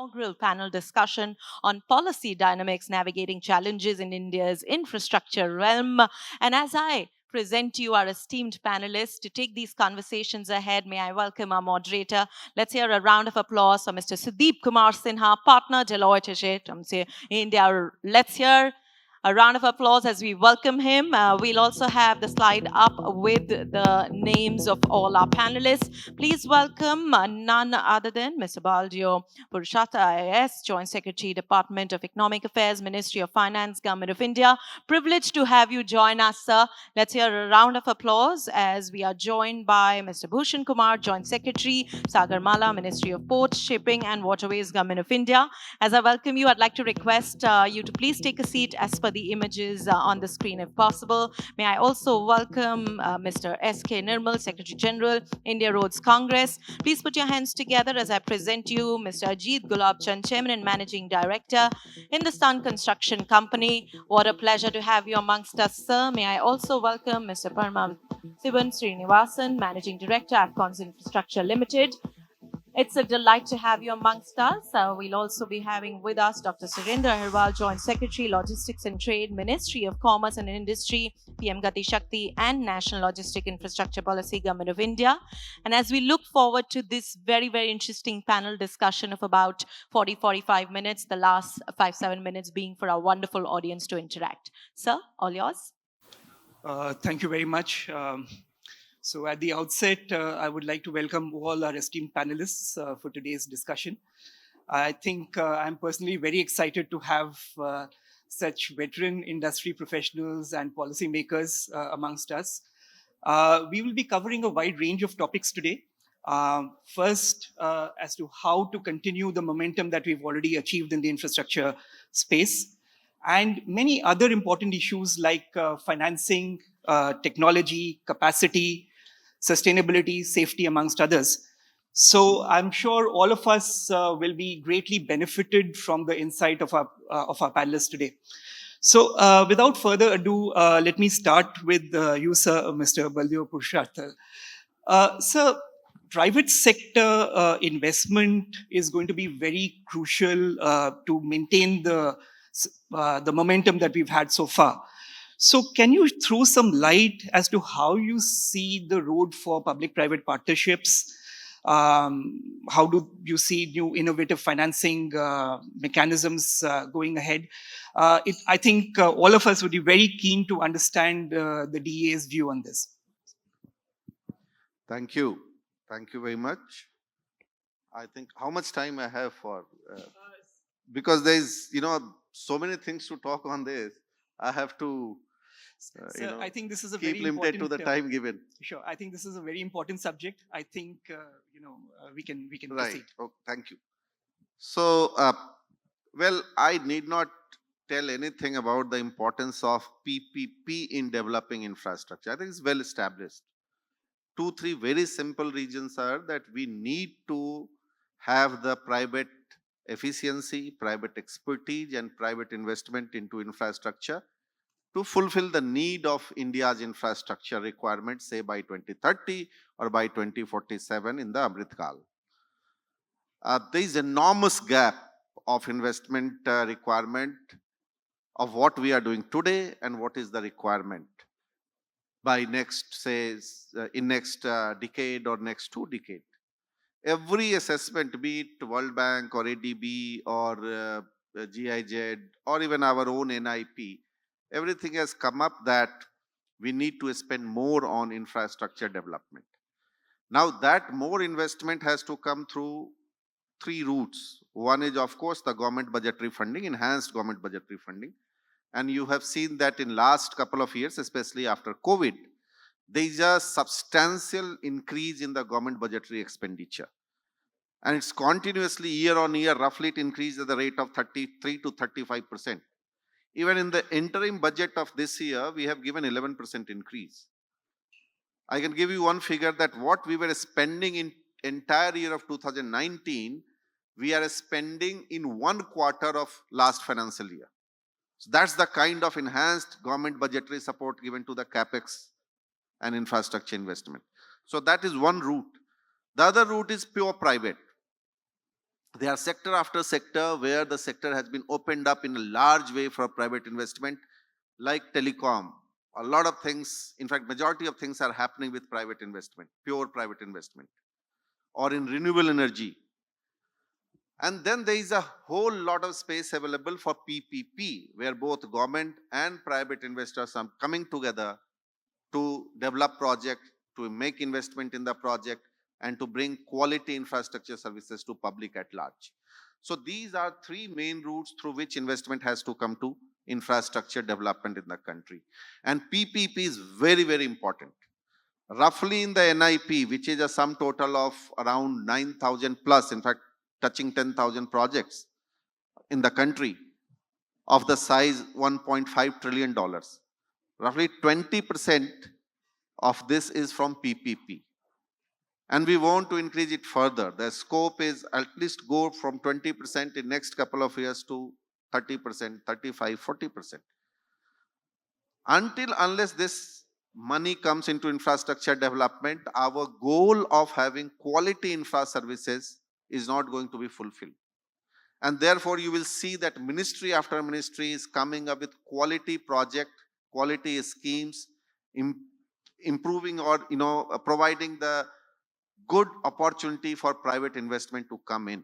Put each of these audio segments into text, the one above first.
inaugural panel discussion on policy dynamics navigating challenges in India's infrastructure realm. And as I present to you our esteemed panelists to take these conversations ahead, may I welcome our moderator. Let's hear a round of applause for Mr. Sudeep Kumar Sinha, partner Deloitte Ajit from India. Let's hear a round of applause as we welcome him. We'll also have the slide up with the names of all our panelists. Please welcome none other than Mr. Baldeo, Purushartha IAS, Joint Secretary, Department of Economic Affairs, Ministry of Finance, Government of India. Privileged to have you join us, sir. Let's hear a round of applause as we are joined by Mr. Bhushan Kumar, Joint Secretary, Sagarmala, Ministry of Ports, Shipping and Waterways, Government of India. As I welcome you, I'd like to request you to please take a seat as per the images on the screen if possible. May I also welcome Mr. S.K. Nirmal, Secretary General, India Roads Congress. Please put your hands together as I present you Mr. Ajit Gulabchand, Chairman and Managing Director, Hindustan Construction Company. What a pleasure to have you amongst us, sir. May I also welcome Mr. Paramasivan Srinivasan, Managing Director, Afcons Infrastructure Limited. It's a delight to have you amongst us. We'll also be having with us Dr. Surendra, Ahirwar, Joint Secretary, Logistics and Trade, Ministry of Commerce and Industry, PM-GatiShakti, and National Logistic Infrastructure Policy, Government of India. And as we look forward to this very, very interesting panel discussion of about 40-45 minutes, the last 5-7 minutes being for our wonderful audience to interact. Sir, all yours. Thank you very much. So at the outset, I would like to welcome all our esteemed panelists for today's discussion. I think I'm personally very excited to have such veteran industry professionals and policymakers amongst us. We will be covering a wide range of topics today. First, as to how to continue the momentum that we've already achieved in the infrastructure space, and many other important issues like financing, technology, capacity, sustainability, safety, amongst others. So I'm sure all of us will be greatly benefited from the insight of our panelists today. So without further ado, let me start with you, sir, Mr. Baldeo Purushartha. Sir, private sector investment is going to be very crucial to maintain the momentum that we've had so far. So can you throw some light as to how you see the road for public-private partnerships? How do you see new innovative financing mechanisms going ahead? I think all of us would be very keen to understand the DEA's view on this. Thank you. Thank you very much. I think how much time I have for, because there's, so many things to talk on this. I have to I think this is a keep very limited important, to the time given. Sure, I think this is a very important subject. I think we can right. proceed. Oh, thank you. So, well, I need not tell anything about the importance of PPP in developing infrastructure. I think it's well established. 2-3 very simple reasons are that we need to have the private efficiency, private expertise, and private investment into infrastructure to fulfill the need of India's infrastructure requirements, say by 2030 or by 2047 in the Amrit Kal. There is enormous gap of investment requirement of what we are doing today and what is the requirement by next, say, in next decade or next 2 decades. Every assessment, be it World Bank or ADB or GIZ or even our own NIP, everything has come up that we need to spend more on infrastructure development. Now that more investment has to come through 3 routes. One is, of course, the government budgetary funding, enhanced government budgetary funding. And you have seen that in last couple of years, especially after COVID, there is a substantial increase in the government budgetary expenditure. And it's continuously year on year, roughly it increased at the rate of 33 to 35%. Even in the interim budget of this year, we have given 11% increase. I can give you one figure that what we were spending in entire year of 2019, we are spending in 1 quarter of last financial year. So that's the kind of enhanced government budgetary support given to the capex and infrastructure investment. So that is one route. The other route is pure private. There are sector after sector where the sector has been opened up in a large way for private investment, like telecom. A lot of things, in fact, majority of things are happening with private investment, pure private investment, or in renewable energy. And then there is a whole lot of space available for PPP, where both government and private investors are coming together to develop project, to make investment in the project, and to bring quality infrastructure services to public at large. So these are three main routes through which investment has to come to infrastructure development in the country. And PPP is very, very important. Roughly in the NIP, which is a sum total of around 9,000 plus, in fact, touching 10,000 projects in the country of the size $1.5 trillion. Roughly 20% of this is from PPP. And we want to increase it further. The scope is at least go from 20% in next couple of years to 30%, 35, 40%. Unless this money comes into infrastructure development, our goal of having quality infra services is not going to be fulfilled. And therefore, you will see that ministry after ministry is coming up with quality project, quality schemes, improving or providing the good opportunity for private investment to come in.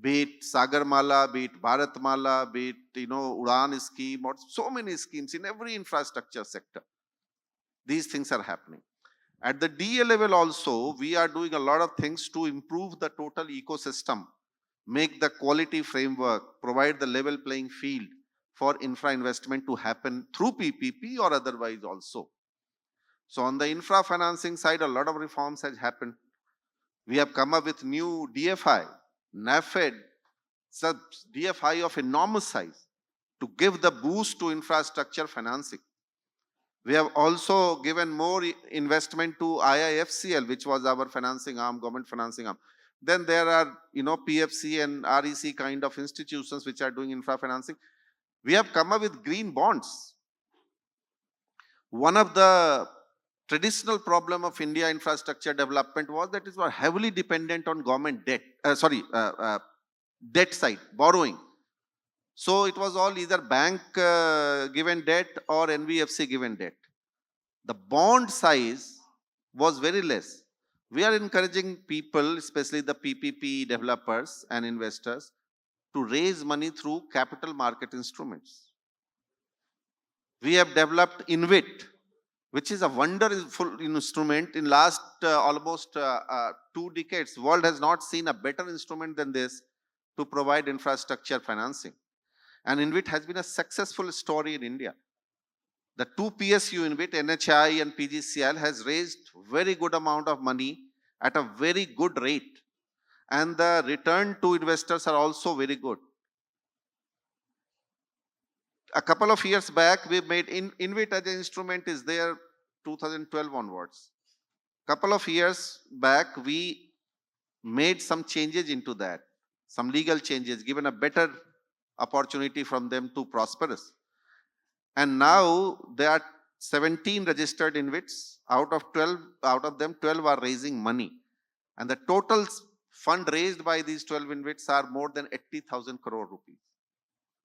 Be it Sagarmala, be it Bharatmala, be it Udan scheme, or so many schemes in every infrastructure sector. These things are happening. At the DA level also, we are doing a lot of things to improve the total ecosystem, make the quality framework, provide the level playing field for infra investment to happen through PPP or otherwise also. So on the infra financing side, a lot of reforms has happened. We have come up with new DFI, NAFED, such DFI of enormous size to give the boost to infrastructure financing. We have also given more investment to IIFCL, which was our financing arm, government financing arm. Then there are, PFC and REC kind of institutions which are doing infra financing. We have come up with green bonds. One of the traditional problem of India infrastructure development was that it was heavily dependent on government debt, debt side, borrowing. So it was all either bank given debt or NBFC given debt. The bond size was very less. We are encouraging people, especially the PPP developers and investors, to raise money through capital market instruments. We have developed InvIT, which is a wonderful instrument. In last almost 2 decades, world has not seen a better instrument than this to provide infrastructure financing. And InvIT has been a successful story in India. The 2 PSU InvIT, NHI and PGCL, has raised very good amount of money at a very good rate. And the return to investors are also very good. A couple of years back, we made InvIT as an instrument is there 2012 onwards. Couple of years back, we made some changes into that, some legal changes, given a better opportunity from them to prosperous. And now there are 17 registered InvITs. Out of them, 12 are raising money. And the total fund raised by these 12 InvITs are more than 80,000 crore rupees.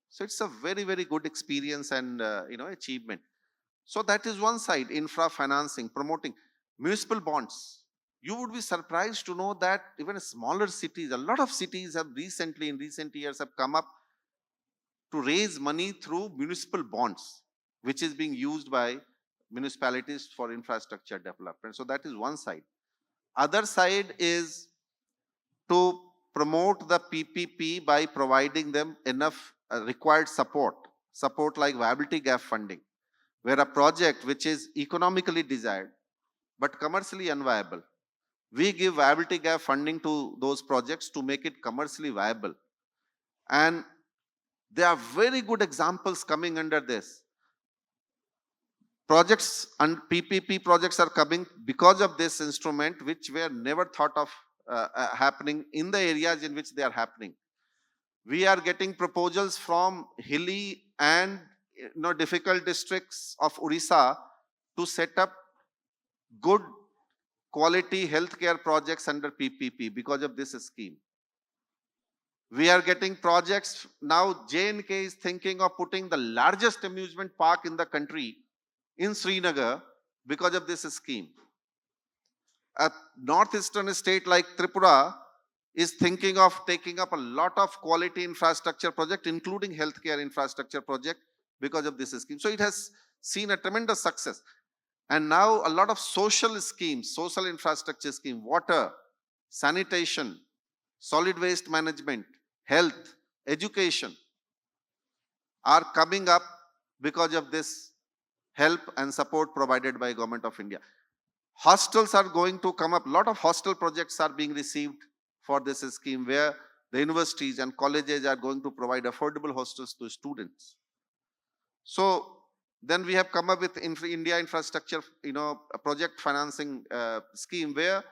So it's a very, very good experience and achievement. So that is one side, infra financing, promoting municipal bonds. You would be surprised to know that even smaller cities, a lot of cities have in recent years have come up to raise money through municipal bonds, which is being used by municipalities for infrastructure development. So that is one side. Other side is to promote the PPP by providing them enough required support like viability gap funding, where a project which is economically desired but commercially unviable, we give viability gap funding to those projects to make it commercially viable. And there are very good examples coming under this. Projects and PPP projects are coming because of this instrument, which were never thought of happening in the areas in which they are happening. We are getting proposals from hilly and difficult districts of Orissa to set up good quality healthcare projects under PPP because of this scheme. We are getting projects. Now J&K is thinking of putting the largest amusement park in the country in Srinagar because of this scheme. A northeastern state like Tripura is thinking of taking up a lot of quality infrastructure project, including healthcare infrastructure project, because of this scheme. So it has seen a tremendous success. And now a lot of social schemes, social infrastructure scheme, water, sanitation, solid waste management, health, education are coming up because of this help and support provided by Government of India. Hostels are going to come up. A lot of hostel projects are being received for this scheme, where the universities and colleges are going to provide affordable hostels to students. So then we have come up with India infrastructure, a project financing scheme, where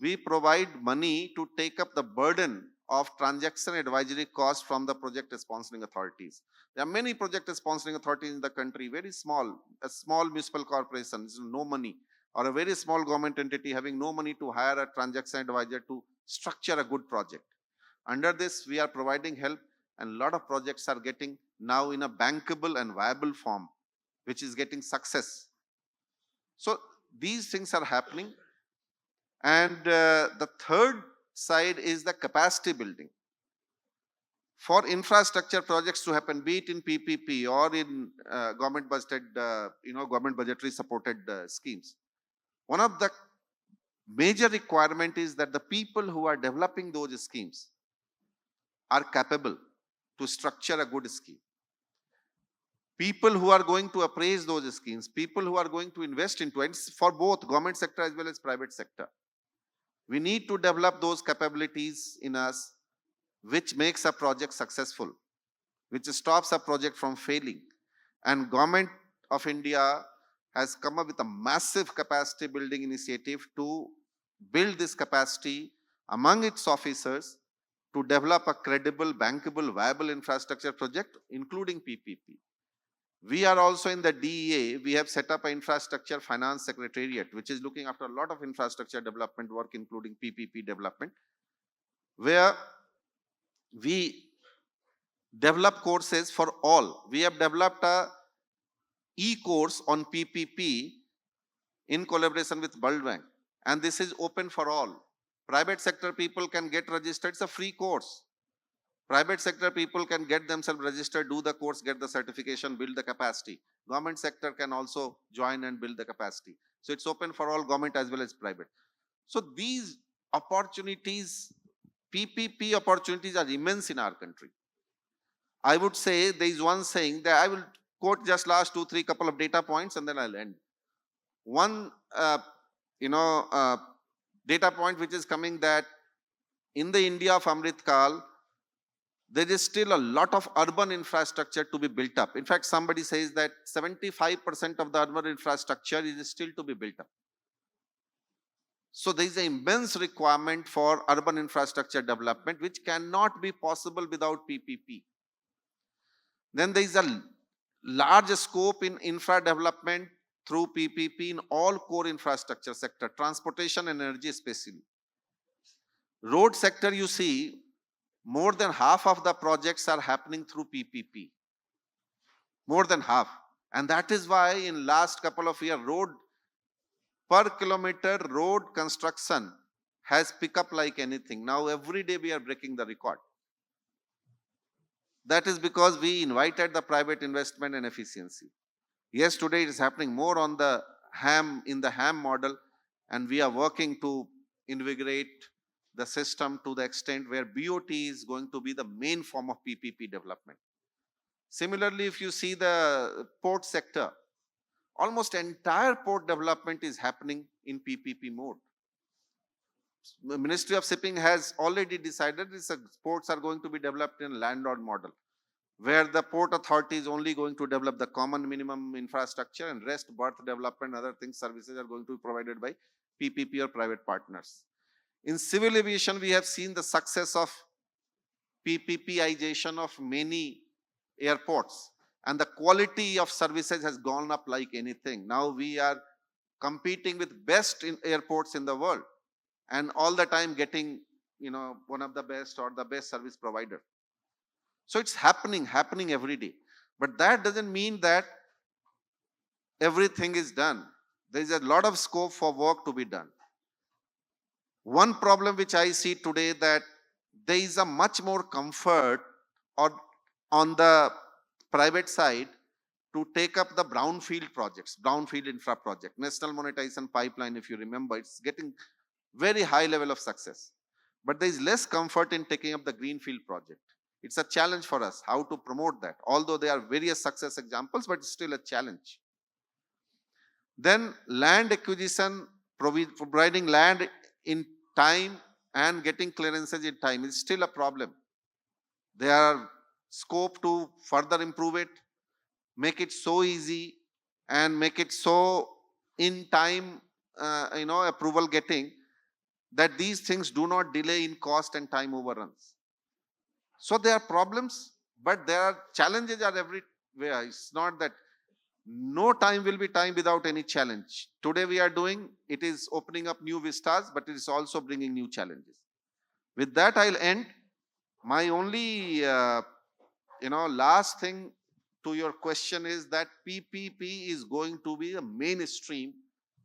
we provide money to take up the burden of transaction advisory costs from the project sponsoring authorities. There are many project sponsoring authorities in the country, very small, a small municipal corporation, no money, or a very small government entity having no money to hire a transaction advisor to structure a good project. Under this, we are providing help, and a lot of projects are getting now in a bankable and viable form, which is getting success. So these things are happening. And the third side is the capacity building. For infrastructure projects to happen, be it in PPP or in government budgeted, government budgetary supported schemes, one of the major requirement is that the people who are developing those schemes are capable to structure a good scheme. People who are going to appraise those schemes, people who are going to invest into it, for both government sector as well as private sector. We need to develop those capabilities in us, which makes a project successful, which stops a project from failing. And Government of India has come up with a massive capacity building initiative to build this capacity among its officers to develop a credible, bankable, viable infrastructure project, including PPP. We are also in the DEA, we have set up an infrastructure finance secretariat, which is looking after a lot of infrastructure development work, including PPP development, where we develop courses for all. We have developed a e-course on PPP in collaboration with Baldeo, and this is open for all. Private sector people can get registered. It's a free course. Private sector people can get themselves registered, do the course, get the certification, build the capacity. Government sector can also join and build the capacity. So it's open for all, government as well as private. So these opportunities, PPP opportunities, are immense in our country. I would say there is one saying that I will quote just last 2-3 couple of data points and then I'll end. One, data point which is coming, that in the India of Amrit Kal, there is still a lot of urban infrastructure to be built up. In fact, somebody says that 75% of the urban infrastructure is still to be built up. So there is an immense requirement for urban infrastructure development, which cannot be possible without PPP. Then there is a large scope in infra development through PPP in all core infrastructure sector, transportation and energy especially. Road sector, you see, more than half of the projects are happening through PPP. More than half. And that is why in last couple of years, road per kilometer road construction has picked up like anything. Now every day we are breaking the record. That is because we invited the private investment and efficiency. Yes, today it is happening more on the in the HAM model, and we are working to invigorate the system to the extent where BOT is going to be the main form of PPP development. Similarly, if you see the port sector, almost entire port development is happening in PPP mode. The Ministry of Shipping has already decided these ports are going to be developed in landlord model, where the port authority is only going to develop the common minimum infrastructure, and rest berth development, other things, services are going to be provided by PPP or private partners. In civil aviation, we have seen the success of PPPization of many airports, and the quality of services has gone up like anything. Now we are competing with best in airports in the world, and all the time getting one of the best or the best service provider. So it's happening every day. But that doesn't mean that everything is done. There is a lot of scope for work to be done. One problem which I see today, that there is a much more comfort or on the private side to take up the brownfield projects, brownfield infra project, national monetization pipeline. If you remember, it's getting very high level of success. But there is less comfort in taking up the greenfield project. It's a challenge for us how to promote that. Although there are various success examples, but it's still a challenge. Then land acquisition, providing land in time and getting clearances in time is still a problem. There are scope to further improve it, make it so easy and make it so in time, approval getting, that these things do not delay in cost and time overruns. So there are problems, but there are challenges are everywhere. It's not that no time will be time without any challenge. Today we are doing, it is opening up new vistas, but it is also bringing new challenges. With that, I'll end. My only, last thing to your question is that PPP is going to be a mainstream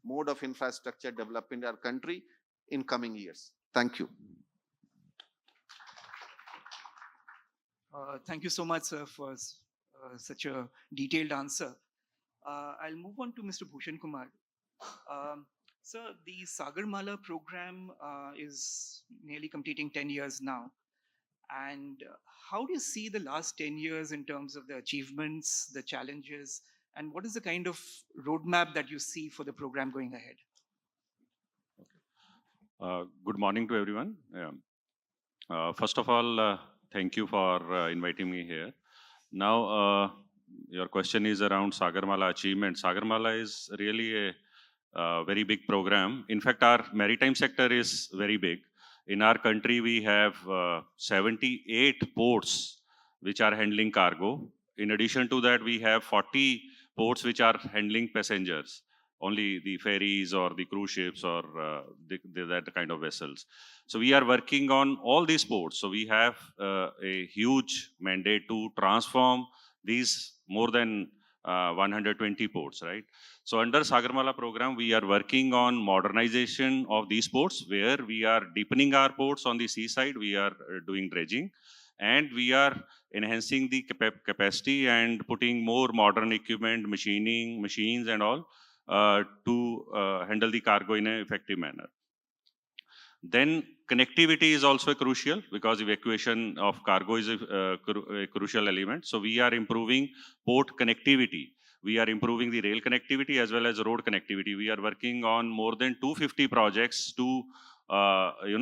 mode of infrastructure development in our country in coming years. Thank you. Thank you so much, sir, for such a detailed answer. I'll move on to Mr. Bhushan Kumar. Sir, the Sagarmala program is nearly completing 10 years now. And how do you see the last 10 years in terms of the achievements, the challenges, and what is the kind of roadmap that you see for the program going ahead? Good morning to everyone. First of all, thank you for inviting me here. Now, your question is around Sagarmala achievement. Sagarmala is really a very big program. In fact, our maritime sector is very big. In our country, we have 78 ports which are handling cargo. In addition to that, we have 40 ports which are handling passengers, only the ferries or the cruise ships or that kind of vessels. So we are working on all these ports. So we have a huge mandate to transform these more than 120 ports, right? So under Sagarmala program, we are working on modernization of these ports, where we are deepening our ports on the seaside. We are doing dredging, and we are enhancing the capacity and putting more modern equipment, machines and all to handle the cargo in an effective manner. Then connectivity is also crucial, because evacuation of cargo is a crucial element. So we are improving port connectivity. We are improving the rail connectivity as well as road connectivity. We are working on more than 250 projects to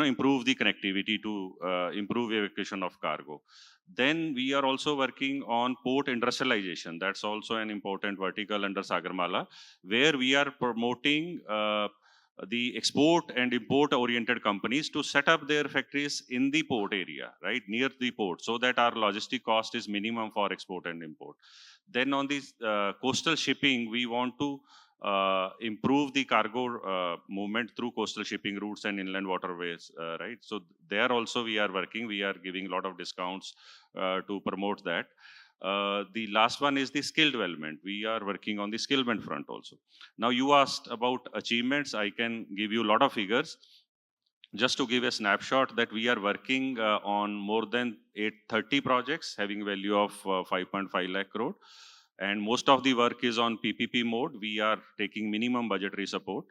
improve the connectivity, to improve evacuation of cargo. Then we are also working on port industrialization. That's also an important vertical under Sagarmala, where we are promoting the export and import oriented companies to set up their factories in the port area, right, near the port, so that our logistic cost is minimum for export and import. Then on this coastal shipping, we want to improve the cargo movement through coastal shipping routes and inland waterways, right? So there also we are working. We are giving a lot of discounts to promote that. The last one is the skill development. We are working on the skillment front also. Now you asked about achievements. I can give you a lot of figures. Just to give a snapshot, that we are working on more than 830 projects having value of 5.5 lakh crore. And most of the work is on PPP mode. We are taking minimum budgetary support.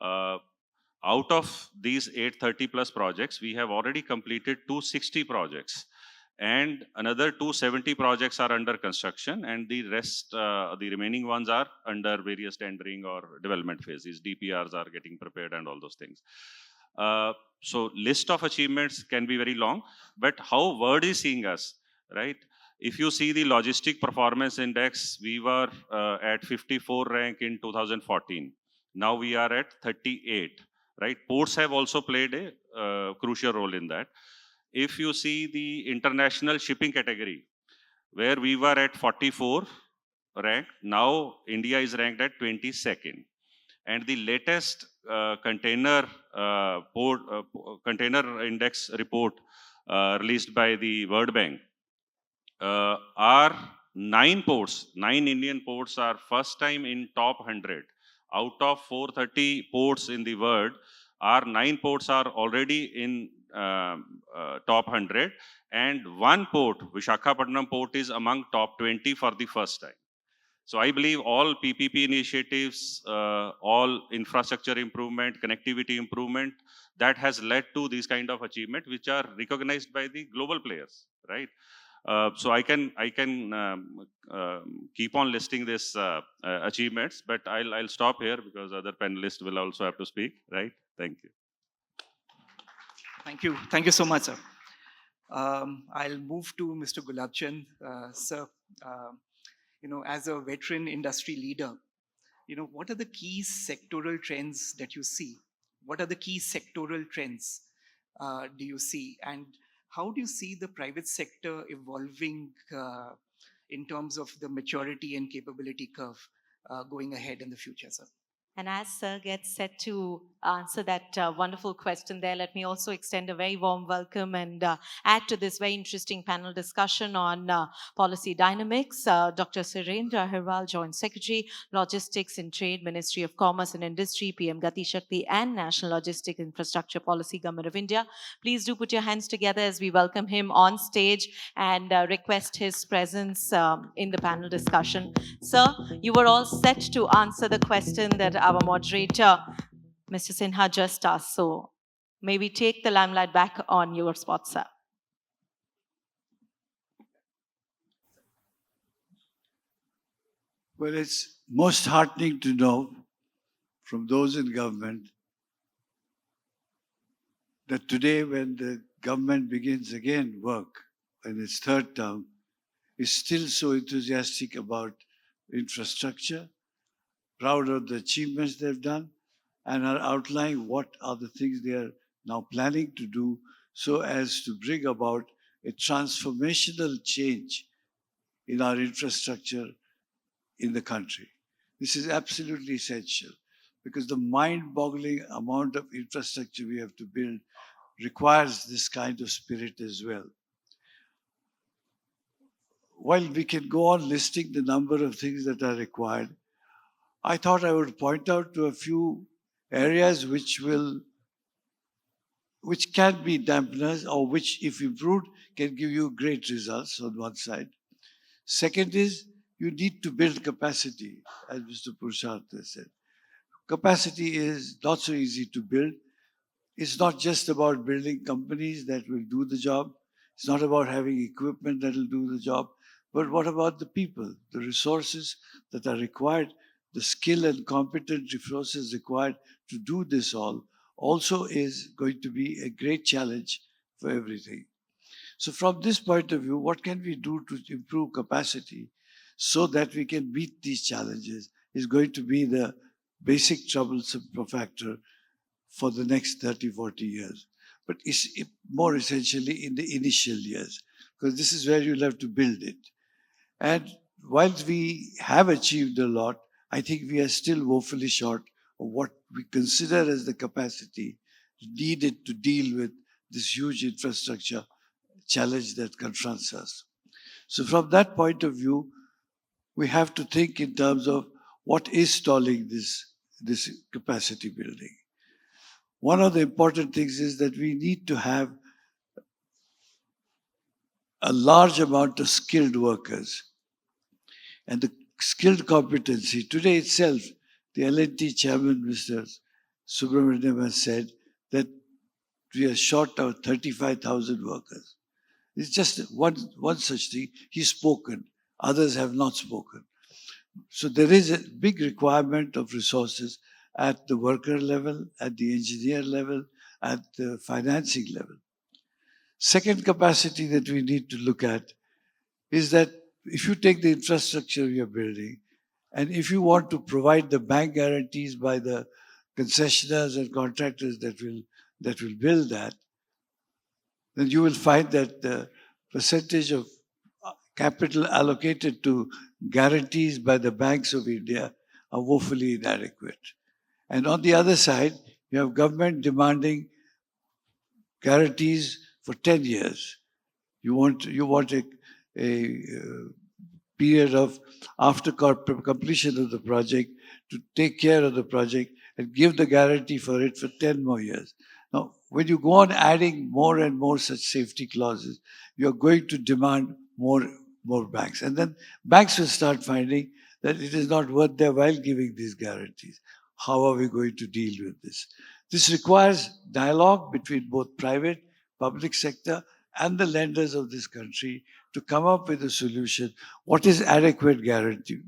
Out of these 830 plus projects, we have already completed 260 projects. And another 270 projects are under construction, and the rest, the remaining ones are under various tendering or development phases. DPRs are getting prepared and all those things. So list of achievements can be very long, but how world is seeing us, right? If you see the logistic performance index, we were at 54 rank in 2014. Now we are at 38, right? Ports have also played a crucial role in that. If you see the international shipping category, where we were at 44 rank, now India is ranked at 22nd. And the latest container index report released by the World Bank are 9 Indian ports are first time in top 100. Out of 430 ports in the world, our 9 ports are already in top 100, and one port, Visakhapatnam port, is among top 20 for the first time. So I believe all PPP initiatives, all infrastructure improvement, connectivity improvement, that has led to these kind of achievement, which are recognized by the global players, right? So I can keep on listing this achievements, but I'll stop here because other panelists will also have to speak, right? Thank you. Thank you so much, sir. I'll move to Mr. Gulabchand. Sir, as a veteran industry leader, what are the key sectoral trends that you see? What are the key sectoral trends do you see? And how do you see the private sector evolving in terms of the maturity and capability curve going ahead in the future, sir? And as Sir gets set to answer that wonderful question there, let me also extend a very warm welcome and add to this very interesting panel discussion on policy dynamics. Dr. Surendra Ahirwar, Joint Secretary, Logistics and Trade, Ministry of Commerce and Industry, PM-GatiShakti and National Logistic Infrastructure Policy, Government of India. Please do put your hands together as we welcome him on stage and request his presence in the panel discussion. Sir, you were all set to answer the question that our moderator, Mr. Sinha, just asked. So may we take the limelight back on your spot, sir. Well, it's most heartening to know from those in government that today, when the government begins again work in its third term, is still so enthusiastic about infrastructure, proud of the achievements they've done, and are outlining what are the things they are now planning to do so as to bring about a transformational change in our infrastructure in the country. This is absolutely essential because the mind-boggling amount of infrastructure we have to build requires this kind of spirit as well. While we can go on listing the number of things that are required, I thought I would point out to a few areas which can be dampeners or which, if improved, can give you great results on one side. Second is, you need to build capacity, as Mr. Purushartha said. Capacity is not so easy to build. It's not just about building companies that will do the job. It's not about having equipment that will do the job. But what about the people, the resources that are required, the skill and competent resources required to do this all also is going to be a great challenge for everything. So from this point of view, what can we do to improve capacity so that we can meet these challenges is going to be the basic troublesome factor for the next 30, 40 years. But it's more essentially in the initial years, because this is where you'll have to build it. And whilst we have achieved a lot, I think we are still woefully short of what we consider as the capacity needed to deal with this huge infrastructure challenge that confronts us. So from that point of view, we have to think in terms of what is stalling this capacity building. One of the important things is that we need to have a large amount of skilled workers. And the skilled competency, today itself, the L&T chairman, Mr. Subramaniam, has said that we are short of 35,000 workers. It's just one such thing. He's spoken. Others have not spoken. So there is a big requirement of resources at the worker level, at the engineer level, at the financing level. Second capacity that we need to look at is that if you take the infrastructure you're building, and if you want to provide the bank guarantees by the concessionaires and contractors that will build that, then you will find that the percentage of capital allocated to guarantees by the banks of India are woefully inadequate. And on the other side, you have government demanding guarantees for 10 years. You want a period of after completion of the project to take care of the project and give the guarantee for it for 10 more years. Now, when you go on adding more and more such safety clauses, you're going to demand more banks. And then banks will start finding that it is not worth their while giving these guarantees. How are we going to deal with this? This requires dialogue between both private, public sector, and the lenders of this country to come up with a solution. What is adequate guarantee,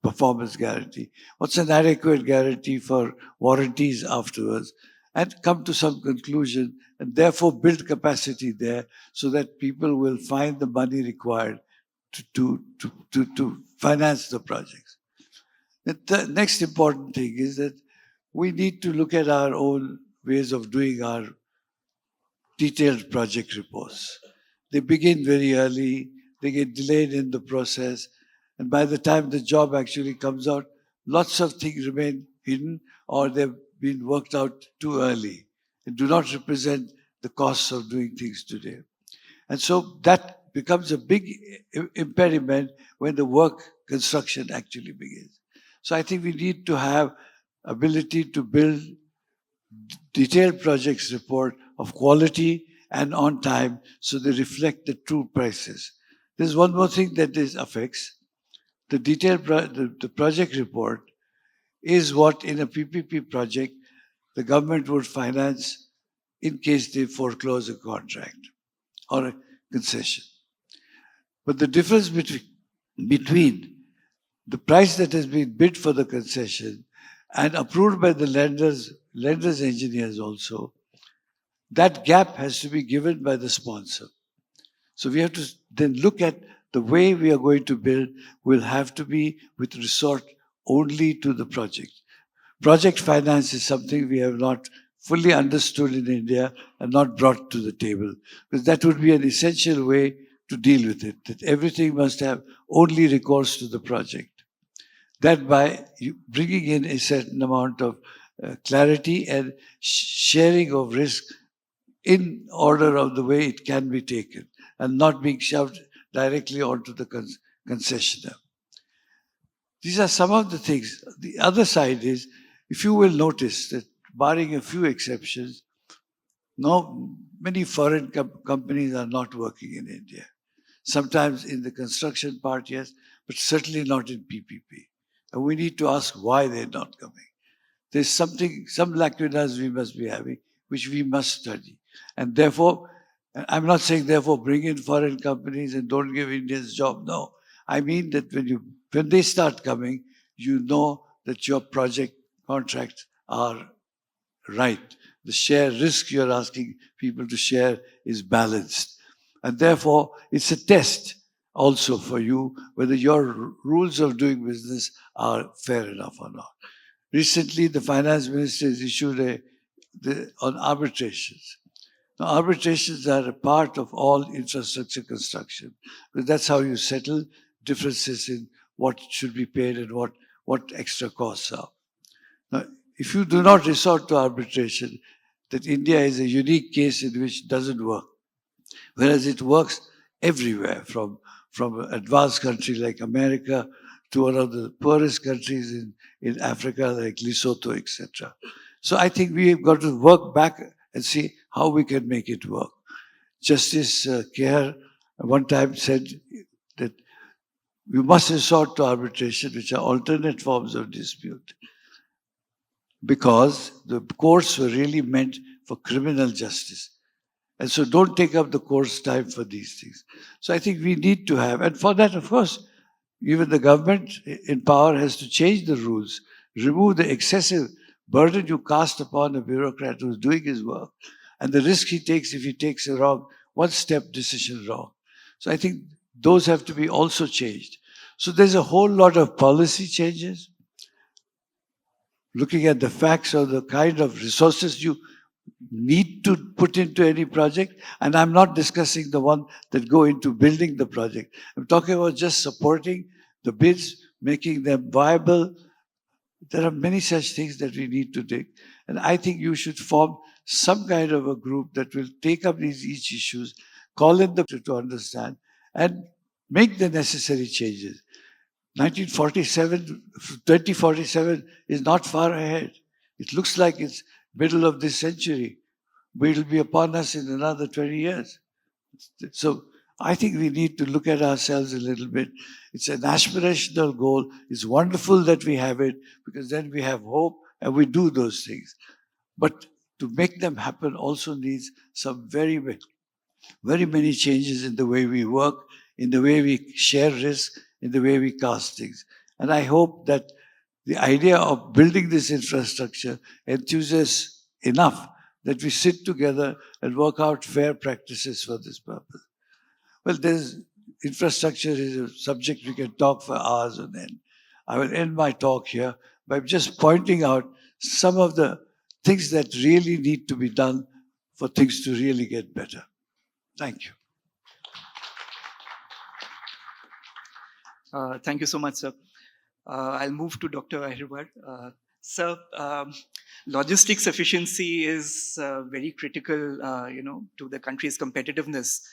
performance guarantee? What's an adequate guarantee for warranties afterwards? And come to some conclusion and therefore build capacity there so that people will find the money required to finance the projects. The next important thing is that we need to look at our own ways of doing our detailed project reports. They begin very early, they get delayed in the process, and by the time the job actually comes out, lots of things remain hidden or they've been worked out too early and do not represent the costs of doing things today. And so that becomes a big impediment when the work construction actually begins. So I think we need to have ability to build detailed projects report of quality and on time so they reflect the true prices. There's one more thing that this affects. The detailed the project report is what in a PPP project the government would finance in case they foreclose a contract or a concession. But the difference between the price that has been bid for the concession and approved by the lenders engineers also, that gap has to be given by the sponsor. So we have to then look at the way we are going to build will have to be with resort only to the project. Project finance is something we have not fully understood in India and not brought to the table, because that would be an essential way to deal with it, that everything must have only recourse to the project. That by bringing in a certain amount of clarity and sharing of risk in order of the way it can be taken and not being shoved directly onto the concessionaire. These are some of the things. The other side is, if you will notice that barring a few exceptions, many foreign companies are not working in India. Sometimes in the construction part, yes, but certainly not in PPP. And we need to ask why they're not coming. There's some lacunas we must be having, which we must study. And therefore, I'm not saying therefore bring in foreign companies and don't give Indians job. No, I mean that when they start coming, you know that your project contracts are right. The share risk you're asking people to share is balanced. And therefore, it's a test also for you whether your rules of doing business are fair enough or not. Recently, the finance minister has issued on arbitrations. Now, arbitrations are a part of all infrastructure construction, because that's how you settle differences in what should be paid and what extra costs are. Now, if you do not resort to arbitration, that India is a unique case in which it doesn't work, whereas it works everywhere, from an advanced country like America to one of the poorest countries in Africa like Lesotho, etc. So I think we've got to work back and see how we can make it work. Justice Kehar one time said that we must resort to arbitration, which are alternate forms of dispute, because the courts were really meant for criminal justice. And so don't take up the court's time for these things. So I think we need to have, and for that, of course, even the government in power has to change the rules, remove the excessive burden you cast upon a bureaucrat who's doing his work, and the risk he takes if he takes a wrong, one-step decision wrong. So I think those have to be also changed. So there's a whole lot of policy changes, looking at the facts of the kind of resources you need to put into any project. And I'm not discussing the one that go into building the project. I'm talking about just supporting the bids, making them viable, There are many such things that we need to take. And I think you should form some kind of a group that will take up each issues, call in the to understand, and make the necessary changes. 1947, 2047 is not far ahead. It looks like it's middle of this century, but it'll be upon us in another 20 years. So I think we need to look at ourselves a little bit. It's an aspirational goal. It's wonderful that we have it because then we have hope and we do those things. But to make them happen also needs some very many changes in the way we work, in the way we share risk, in the way we cast things. And I hope that the idea of building this infrastructure enthuses enough that we sit together and work out fair practices for this purpose. Well, infrastructure is a subject we can talk for hours on end. I will end my talk here by just pointing out some of the things that really need to be done for things to really get better. Thank you. Thank you so much, sir. I'll move to Dr. Ahirwar. Sir, logistics efficiency is very critical, to the country's competitiveness.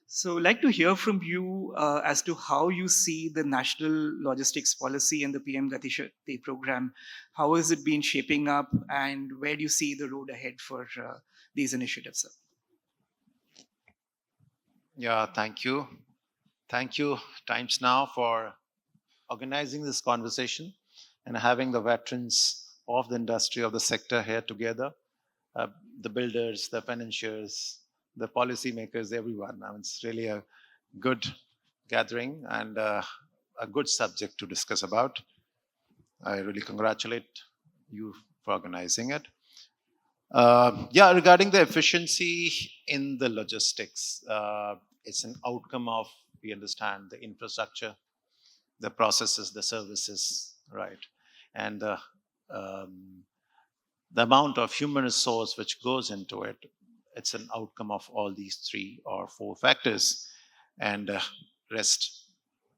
So I'd like to hear from you as to how you see the national logistics policy and the PM-GatiShakti program. How has it been shaping up and where do you see the road ahead for these initiatives, sir? Yeah, thank you. Thank you, Times Now, for organizing this conversation and having the veterans of the industry, of the sector here together, the builders, the financiers, the policymakers, everyone. I mean, it's really a good gathering and a good subject to discuss about. I really congratulate you for organizing it. Regarding the efficiency in the logistics, it's an outcome of, we understand, the infrastructure, the processes, the services, right? And the amount of human resource which goes into it, it's an outcome of all these 3 or 4 factors. And rest,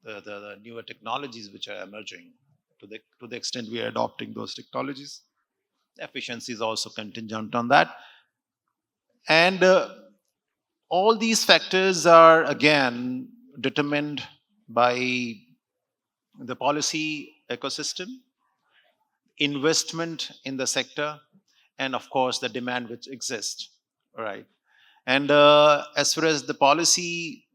the newer technologies which are emerging, to the extent we are adopting those technologies, efficiency is also contingent on that. And all these factors are, again, determined by the policy ecosystem, investment in the sector, and of course the demand which exists, right? And as far as the policy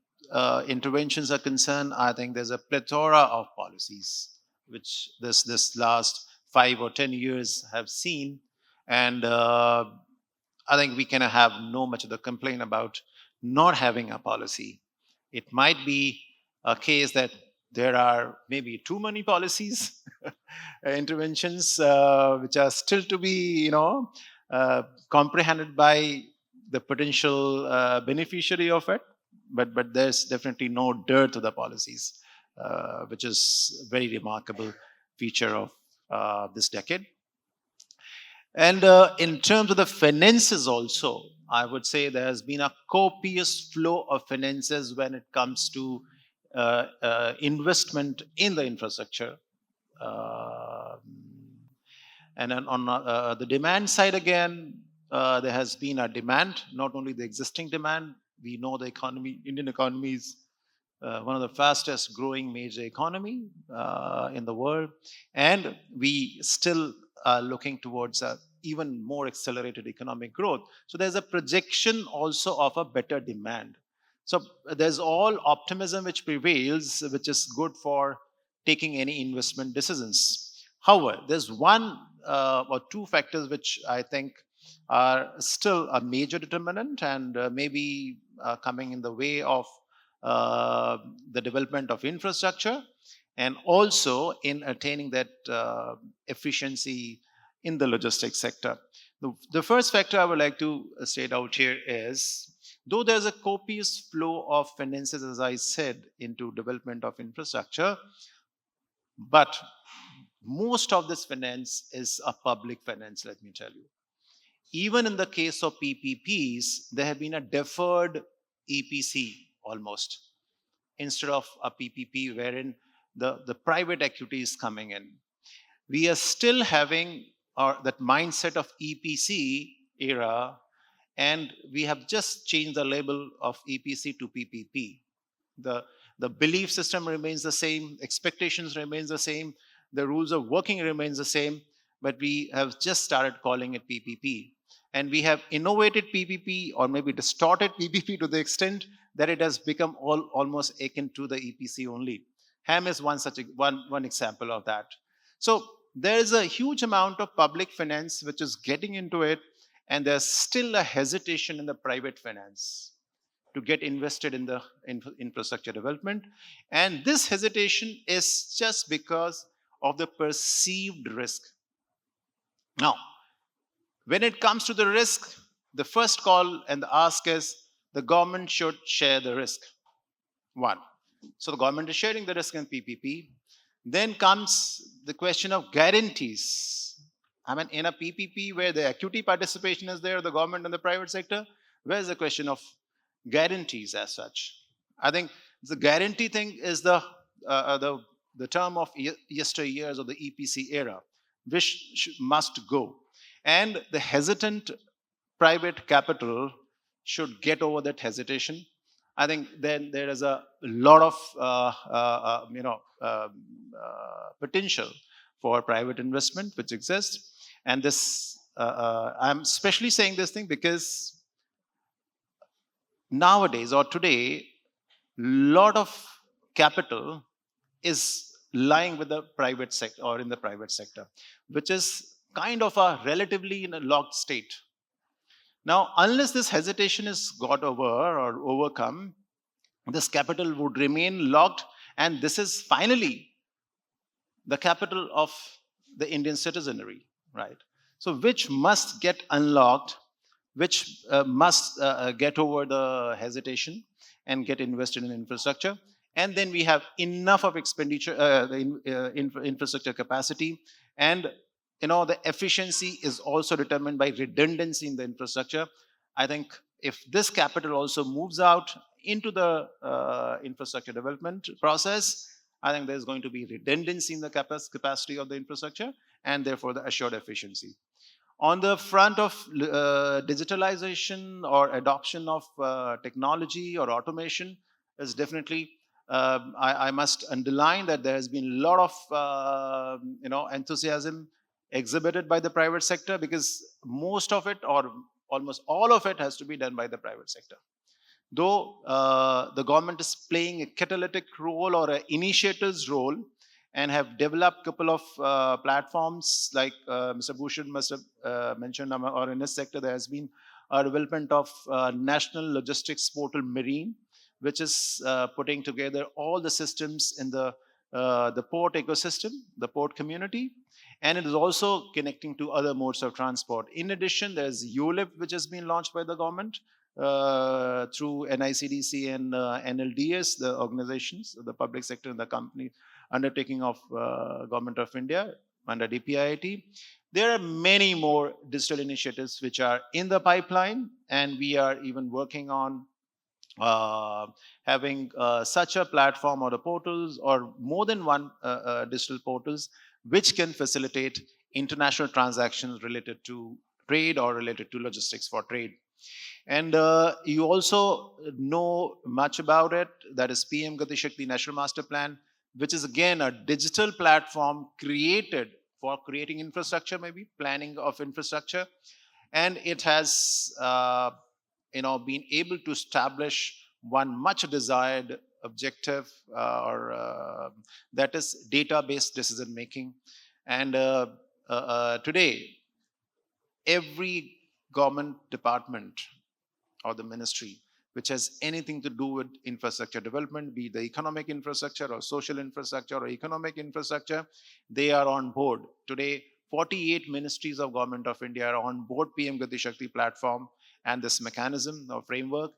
interventions are concerned, I think there's a plethora of policies which this last 5 or 10 years have seen, and I think we can have no much of the complaint about not having a policy. It might be a case that there are maybe too many policies, interventions, which are still to be, comprehended by the potential beneficiary of it. But there's definitely no dearth to the policies, which is a very remarkable feature of this decade. And in terms of the finances also, I would say there has been a copious flow of finances when it comes to investment in the infrastructure. And then on the demand side again, there has been a demand, not only the existing demand. We know the Indian economy is one of the fastest growing major economy in the world. And we still are looking towards a even more accelerated economic growth. So there's a projection also of a better demand. So there's all optimism which prevails, which is good for taking any investment decisions. However, there's one or 2 factors which I think are still a major determinant and maybe coming in the way of the development of infrastructure and also in attaining that efficiency in the logistics sector. The first factor I would like to state out here is, though there's a copious flow of finances, as I said, into development of infrastructure, but most of this finance is a public finance, let me tell you. Even in the case of PPPs, there have been a deferred EPC almost, instead of a PPP wherein the private equity is coming in. we are still having that mindset of EPC era, and we have just changed the label of EPC to PPP. The belief system remains the same, expectations remains the same, the rules of working remains the same, but we have just started calling it PPP. And we have innovated PPP or maybe distorted PPP to the extent that it has become almost akin to the EPC only. HAM is one example of that. So there is a huge amount of public finance which is getting into it, and there's still a hesitation in the private finance to get invested in the infrastructure development. And this hesitation is just because of the perceived risk. Now, when it comes to the risk, the first call and the ask is the government should share the risk. One. So the government is sharing the risk in PPP. Then comes the question of guarantees. I mean, in a PPP where the equity participation is there, the government and the private sector, where's the question of guarantees as such? I think the guarantee thing is the term of yesteryears of the EPC era, which must go. And the hesitant private capital should get over that hesitation. I think then there is a lot of potential for private investment which exists. And this, I'm especially saying this thing because nowadays or today, lot of capital is lying with the private sector or in the private sector, which is kind of a relatively in a locked state. Now, unless this hesitation is got over or overcome, this capital would remain locked, and this is finally the capital of the Indian citizenry, right? So, which must get unlocked, which must get over the hesitation and get invested in infrastructure. And then we have enough of expenditure, infrastructure capacity, and the efficiency is also determined by redundancy in the infrastructure. I think if this capital also moves out into the infrastructure development process, I think there's going to be redundancy in the capacity of the infrastructure, and therefore the assured efficiency. On the front of digitalization or adoption of technology or automation is definitely, I must underline that there has been a lot of enthusiasm exhibited by the private sector, because most of it or almost all of it has to be done by the private sector. Though the government is playing a catalytic role or an initiator's role, and have developed a couple of platforms like Mr. Bhushan must have mentioned, or in this sector there has been a development of National Logistics Portal Marine, which is putting together all the systems in the port ecosystem, the port community, and it is also connecting to other modes of transport. In addition, there's ULIP, which has been launched by the government through NICDC and NLDS, the organizations, the public sector and the company undertaking of Government of India under DPIIT. There are many more digital initiatives which are in the pipeline, and we are even working on having such a platform or the portals or more than one digital portals which can facilitate international transactions related to trade or related to logistics for trade. And you also know much about it, that is PM-GatiShakti National Master Plan, which is again a digital platform created for creating infrastructure, maybe planning of infrastructure. And it has been able to establish one much desired objective, that is data-based decision making. And today, every government department or the ministry which has anything to do with infrastructure development, be it the economic infrastructure or social infrastructure or economic infrastructure, they are on board. Today, 48 ministries of Government of India are on board PM-GatiShakti platform and this mechanism or framework.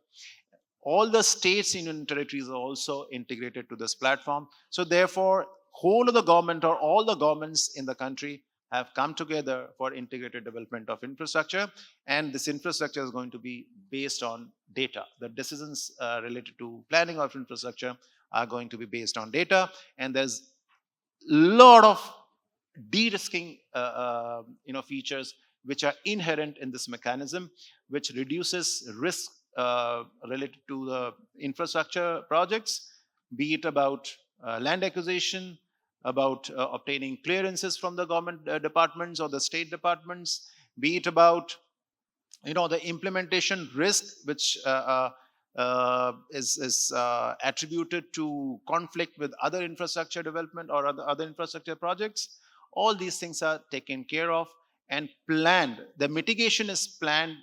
All the states, union and territories are also integrated to this platform. So therefore, whole of the government or all the governments in the country have come together for integrated development of infrastructure, and this infrastructure is going to be based on data. The decisions related to planning of infrastructure are going to be based on data, and there's a lot of de-risking features which are inherent in this mechanism, which reduces risk related to the infrastructure projects, be it about land acquisition, about obtaining clearances from the government departments or the state departments, be it about the implementation risk, which is attributed to conflict with other infrastructure development or other infrastructure projects. All these things are taken care of and planned. The mitigation is planned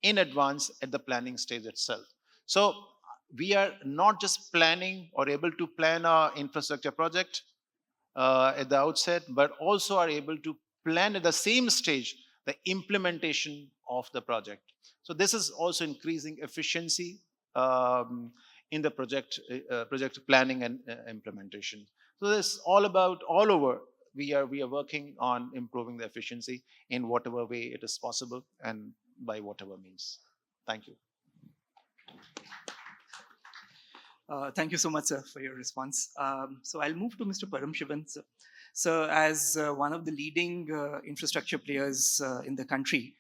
in advance at the planning stage itself. So we are not just planning or able to plan our infrastructure project at the outset, but also are able to plan at the same stage the implementation of the project. So this is also increasing efficiency in the project planning and implementation. So this all over. We are working on improving the efficiency in whatever way it is possible and by whatever means. Thank you. Thank you so much, sir, for your response. So I'll move to Mr. Paramasivan. Sir, as one of the leading infrastructure players in the country,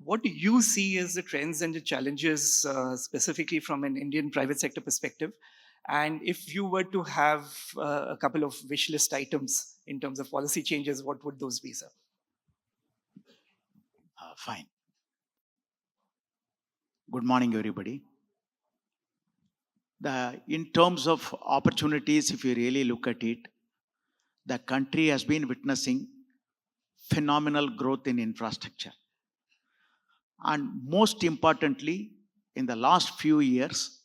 what do you see as the trends and the challenges, specifically from an Indian private sector perspective? And if you were to have a couple of wish list items in terms of policy changes, what would those be, sir? Fine. Good morning, everybody. In terms of opportunities, if you really look at it, the country has been witnessing phenomenal growth in infrastructure. And most importantly, in the last few years,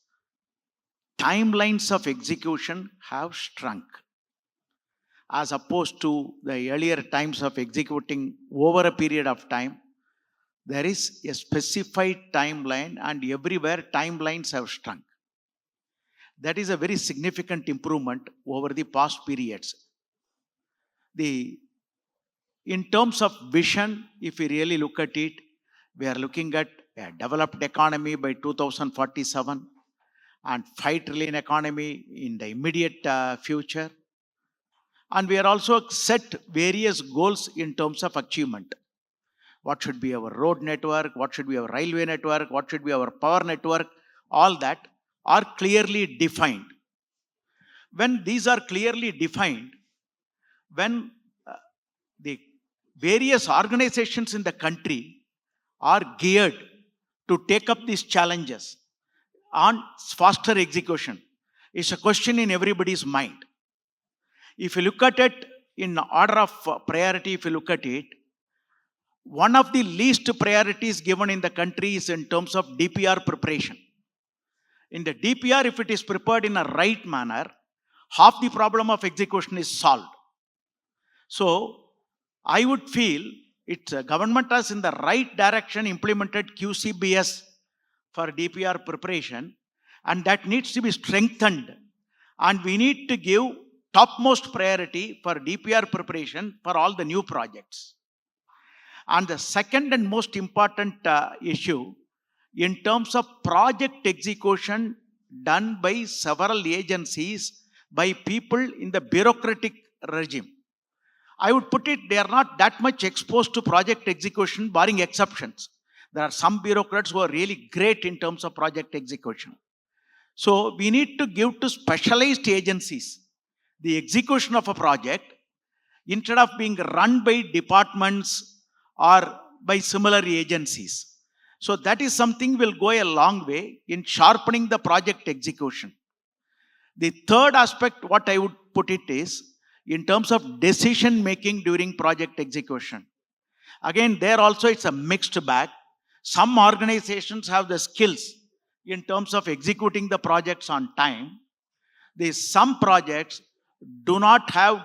timelines of execution have shrunk. As opposed to the earlier times of executing over a period of time, there is a specified timeline, and everywhere timelines have shrunk. That is a very significant improvement over the past periods. In terms of vision, if we really look at it, we are looking at a developed economy by 2047 and 5 trillion economy in the immediate future. And we are also set various goals in terms of achievement. What should be our road network? What should be our railway network? What should be our power network? All that are clearly defined. When these are clearly defined, when the various organizations in the country are geared to take up these challenges on faster execution, is a question in everybody's mind. If you look at it in order of priority, if you look at it, one of the least priorities given in the country is in terms of DPR preparation. In the DPR, if it is prepared in a right manner, half the problem of execution is solved. So, I would feel government has in the right direction implemented QCBS for DPR preparation, and that needs to be strengthened. And we need to give topmost priority for DPR preparation for all the new projects. And the second and most important issue, in terms of project execution done by several agencies, by people in the bureaucratic regime. I would put it, they are not that much exposed to project execution, barring exceptions. There are some bureaucrats who are really great in terms of project execution. So we need to give to specialized agencies the execution of a project instead of being run by departments or by similar agencies. So that is something will go a long way in sharpening the project execution. The third aspect, what I would put it is, in terms of decision making during project execution. Again, there also it's a mixed bag. Some organizations have the skills in terms of executing the projects on time. Some projects do not have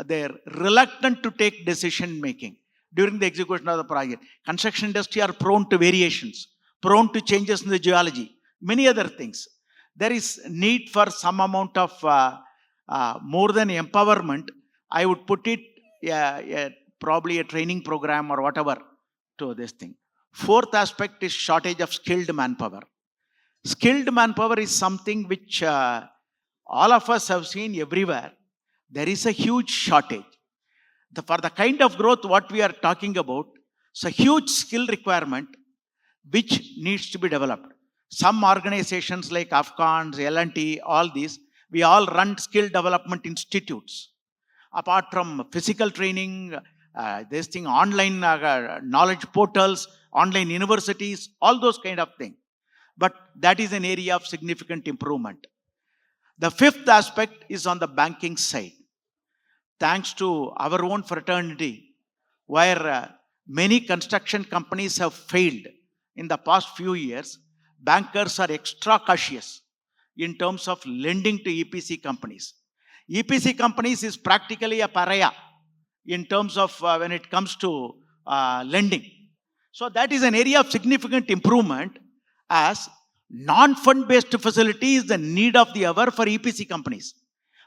they're reluctant to take decision making during the execution of the project. Construction industry are prone to variations, prone to changes in the geology, many other things. There is need for some amount of more than empowerment. I would put it probably a training program or whatever to this thing. Fourth aspect is shortage of skilled manpower. Skilled manpower is something which all of us have seen everywhere. there is a huge shortage. For the kind of growth what we are talking about, it's a huge skill requirement which needs to be developed. Some organizations like Afcons, L&T, all these, we all run skill development institutes. Apart from physical training, this thing, online knowledge portals, online universities, all those kind of things. But that is an area of significant improvement. The fifth aspect is on the banking side. Thanks to our own fraternity, where many construction companies have failed in the past few years, bankers are extra cautious in terms of lending to EPC companies. EPC companies is practically a pariah in terms of when it comes to lending. So that is an area of significant improvement, as non-fund based facility is the need of the hour for EPC companies.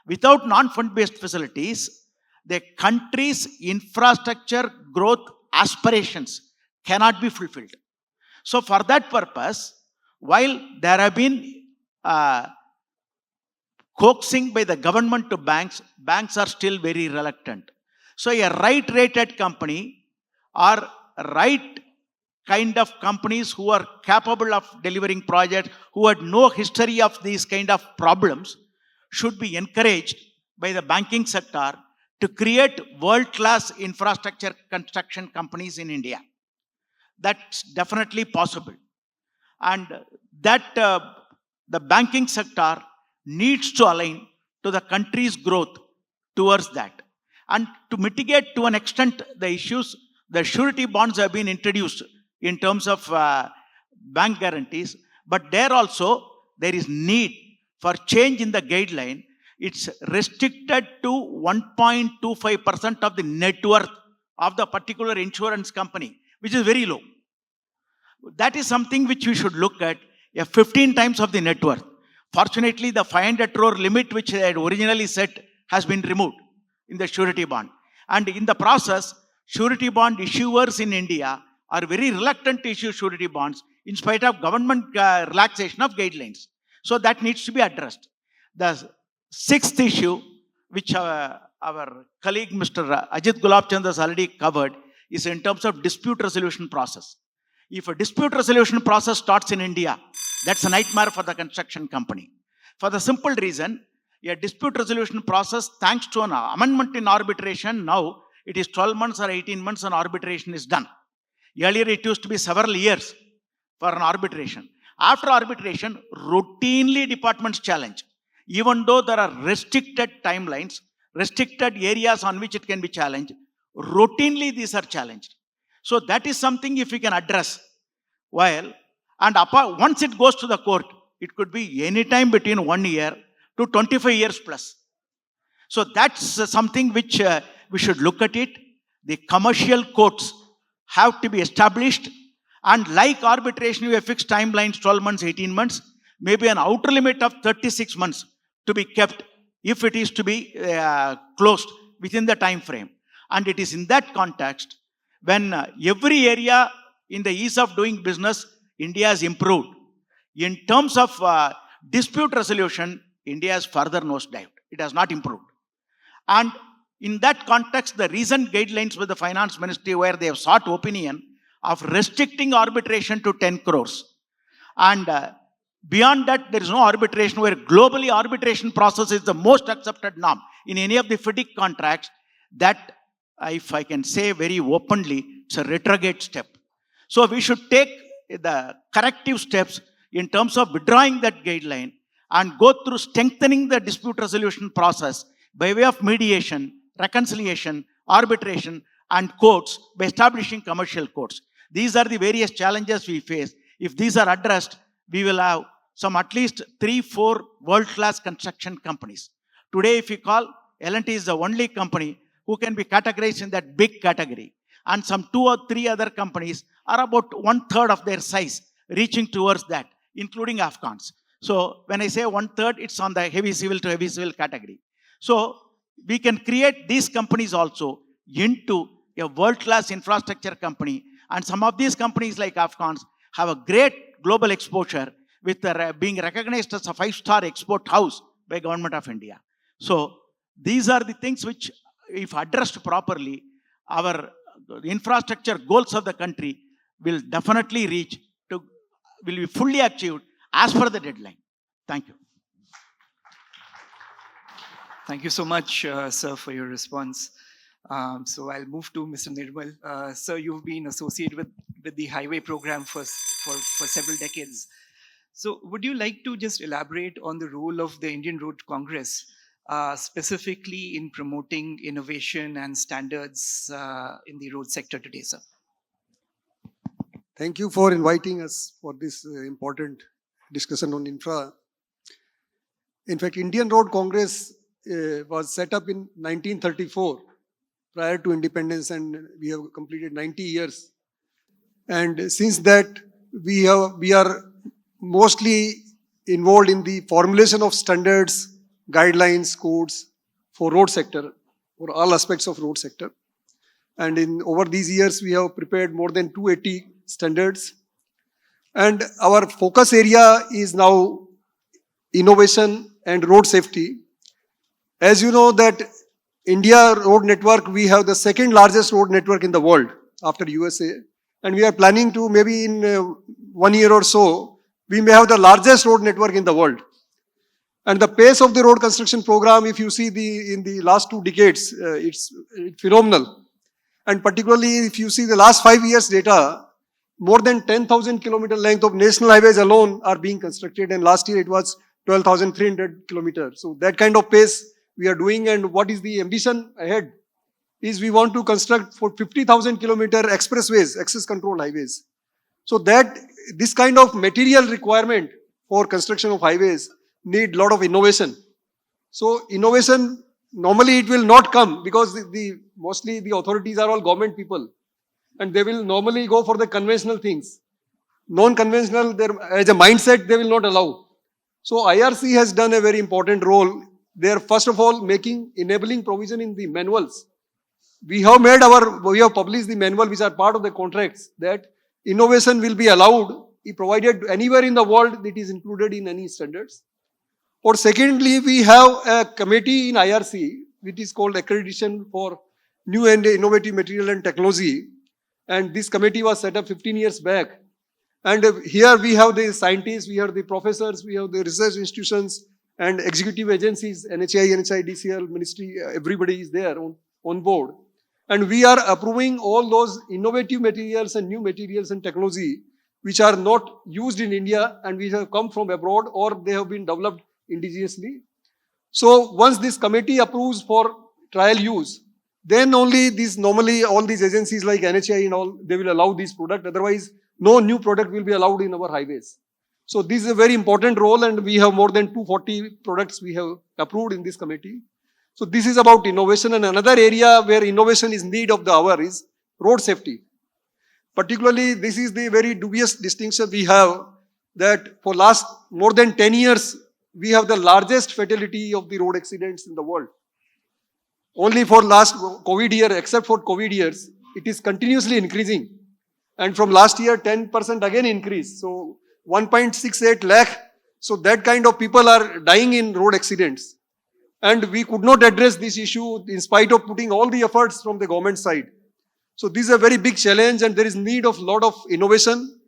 Without non-fund based facilities, the country's infrastructure growth aspirations cannot be fulfilled. So for that purpose, while there have been coaxing by the government to banks, banks are still very reluctant. So a right rated company or right kind of companies who are capable of delivering projects, who had no history of these kind of problems, should be encouraged by the banking sector to create world-class infrastructure construction companies in India. That's definitely possible. And that the banking sector needs to align to the country's growth towards that. And to mitigate to an extent the issues, the surety bonds have been introduced in terms of bank guarantees. But there also, there is need for change in the guideline. It's restricted to 1.25% of the net worth of the particular insurance company, which is very low. That is something which we should look at, 15 times of the net worth. Fortunately, the 500 crore limit which they had originally set has been removed in the surety bond. And in the process, surety bond issuers in India are very reluctant to issue surety bonds in spite of government relaxation of guidelines. So that needs to be addressed. The sixth issue, which our colleague Mr. Ajit Gulabchand has already covered, is in terms of dispute resolution process. If a dispute resolution process starts in India, that's a nightmare for the construction company. For the simple reason, a dispute resolution process, thanks to an amendment in arbitration, now it is 12 months or 18 months and arbitration is done. Earlier it used to be several years for an arbitration. After arbitration, routinely departments challenge. Even though there are restricted timelines, restricted areas on which it can be challenged, routinely these are challenged. So that is something if we can address. While, and once it goes to the court, it could be any time between 1 year to 25 years plus. So that's something which we should look at it. The commercial courts have to be established, and like arbitration, we have fixed timelines, 12 months, 18 months, maybe an outer limit of 36 months to be kept if it is to be closed within the time frame. And it is in that context, when every area in the ease of doing business, India has improved. In terms of dispute resolution, India has further nosedived. It has not improved. And in that context, the recent guidelines with the finance ministry, where they have sought opinion of restricting arbitration to 10 crores. And beyond that, there is no arbitration, where globally arbitration process is the most accepted norm in any of the FDIC contracts. That, if I can say very openly, it's a retrograde step. So we should take the corrective steps in terms of withdrawing that guideline and go through strengthening the dispute resolution process by way of mediation, reconciliation, arbitration, and courts by establishing commercial courts. These are the various challenges we face. If these are addressed, we will have some at least 3-4 world-class construction companies. Today, if you call, L&T is the only company who can be categorized in that big category. And some 2 or 3 other companies are about 1/3 of their size, reaching towards that, including Afcons. So when I say 1/3, it's on the heavy civil to heavy civil category. So we can create these companies also into a world-class infrastructure company. And some of these companies like Afcons have a great global exposure, with being recognized as a 5-star export house by Government of India. So These are the things which, if addressed properly, our infrastructure goals of the country will definitely will be fully achieved as per the deadline. Thank you. Thank you so much, sir, for your response. So I'll move to Mr. Nirmal. Sir, you've been associated with the highway program for several decades. So would you like to just elaborate on the role of the Indian Road Congress, specifically in promoting innovation and standards in the road sector today, sir? Thank you for inviting us for this important discussion on infra. In fact, Indian Road Congress was set up in 1934, prior to independence, and we have completed 90 years. And since that, we are mostly involved in the formulation of standards, guidelines, codes for road sector, for all aspects of road sector. And over these years, we have prepared more than 280 standards. And our focus area is now innovation and road safety. As you know that India road network, we have the second largest road network in the world after USA. And we are planning to, maybe in 1 year or so, we may have the largest road network in the world. And the pace of the road construction program, if you see in the last 2 decades, it's phenomenal. And particularly if you see the last 5 years data, more than 10,000 kilometer length of national highways alone are being constructed. And last year it was 12,300 kilometers. So that kind of pace we are doing. And what is the ambition ahead is we want to construct for 50,000 kilometer expressways, access control highways. So that this kind of material requirement for construction of highways need a lot of innovation. So innovation, normally it will not come because mostly the authorities are all government people. And they will normally go for the conventional things. Non-conventional, as a mindset, they will not allow. So IRC has done a very important role. They are first of all making enabling provision in the manuals. We have published the manual which are part of the contracts that innovation will be allowed, provided anywhere in the world it is included in any standards. Or secondly, we have a committee in IRC which is called Accreditation for New and Innovative Material and Technology. And this committee was set up 15 years back. And here we have the scientists, we have the professors, we have the research institutions and executive agencies, NHI, DCL, ministry, everybody is there on board. And we are approving all those innovative materials and new materials and technology which are not used in India and which have come from abroad or they have been developed indigenously. So once this committee approves for trial use, then only normally all these agencies like NHI and all, they will allow this product. Otherwise, no new product will be allowed in our highways. So this is a very important role and we have more than 240 products we have approved in this committee. So this is about innovation, and another area where innovation is need of the hour is road safety. Particularly, this is the very dubious distinction we have that for last more than 10 years, we have the largest fatality of the road accidents in the world. Only for last COVID year, except for COVID years, it is continuously increasing. And from last year, 10% again increase. So 1.68 lakh. So that kind of people are dying in road accidents. And we could not address this issue in spite of putting all the efforts from the government side. So this is a very big challenge and there is need of lot of innovation.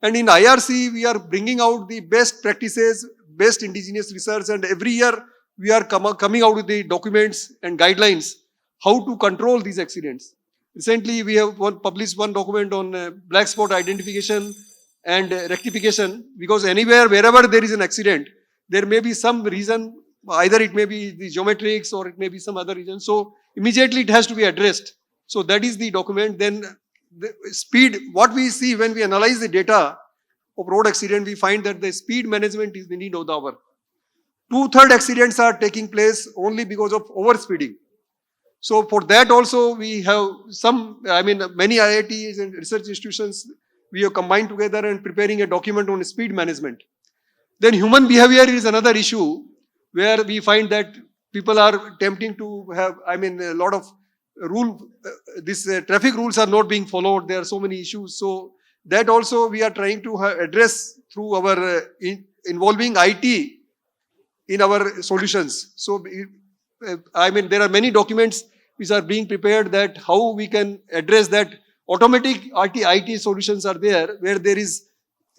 And in IRC, we are bringing out the best practices, best indigenous research, and every year we are coming out with the documents and guidelines how to control these accidents. Recently, we have published one document on black spot identification and rectification, because anywhere, wherever there is an accident, there may be some reason, either it may be the geometrics or it may be some other reason. So immediately it has to be addressed. So that is the document. Then the speed, what we see when we analyze the data of road accident, we find that the speed management is the need of the hour. 2/3 accidents are taking place only because of overspeeding. So for that also we have many IITs and research institutions, we have combined together and preparing a document on speed management. Then human behavior is another issue where we find that people are attempting to have, a lot of traffic rules are not being followed. There are so many issues. So that also we are trying to address through our involving IT in our solutions. So I mean, there are many documents which are being prepared that how we can address that. Automatic IT solutions are there where there is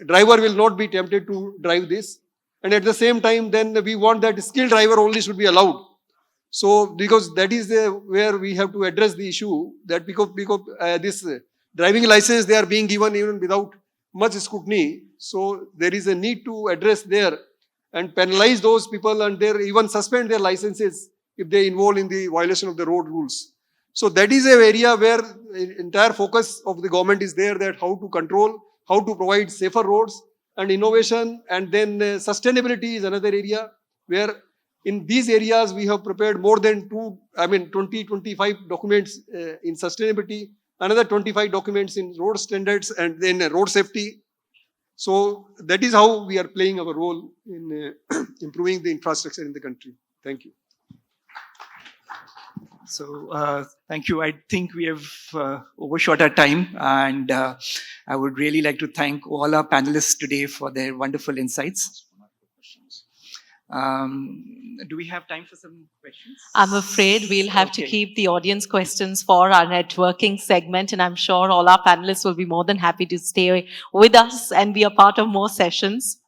driver will not be tempted to drive this. And at the same time, then we want that skilled driver only should be allowed. So, because that is where we have to address the issue that because this driving license, they are being given even without much scrutiny. So, there is a need to address there and penalize those people and even suspend their licenses if they involve in the violation of the road rules. So, that is an area where entire focus of the government is there, that how to control, how to provide safer roads and innovation, and then sustainability is another area where in these areas we have prepared more than 25 documents in sustainability, another 25 documents in road standards and then road safety. So that is how we are playing our role in improving the infrastructure in the country. Thank you. So thank you. I think we have overshot our time, and I would really like to thank all our panelists today for their wonderful insights. Do we have time for some questions? I'm afraid we'll have to keep the audience questions for our networking segment, and I'm sure all our panelists will be more than happy to stay with us and be a part of more sessions.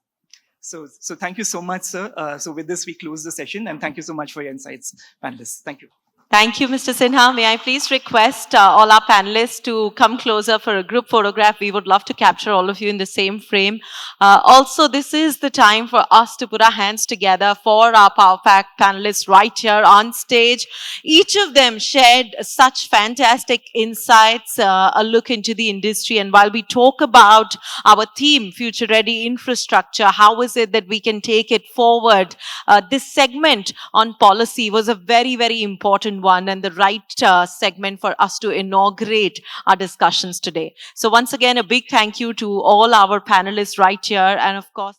So thank you so much, sir. So with this, we close the session, and thank you so much for your insights, panelists. Thank you. Thank you, Mr. Sinha. May I please request all our panelists to come closer for a group photograph. We would love to capture all of you in the same frame. Also, this is the time for us to put our hands together for our Power Pack panelists right here on stage. Each of them shared such fantastic insights, a look into the industry. And while we talk about our theme, Future Ready Infrastructure, how is it that we can take it forward? This segment on policy was a very, very important one and the right segment for us to inaugurate our discussions today. So once again, a big thank you to all our panelists right here, and of course,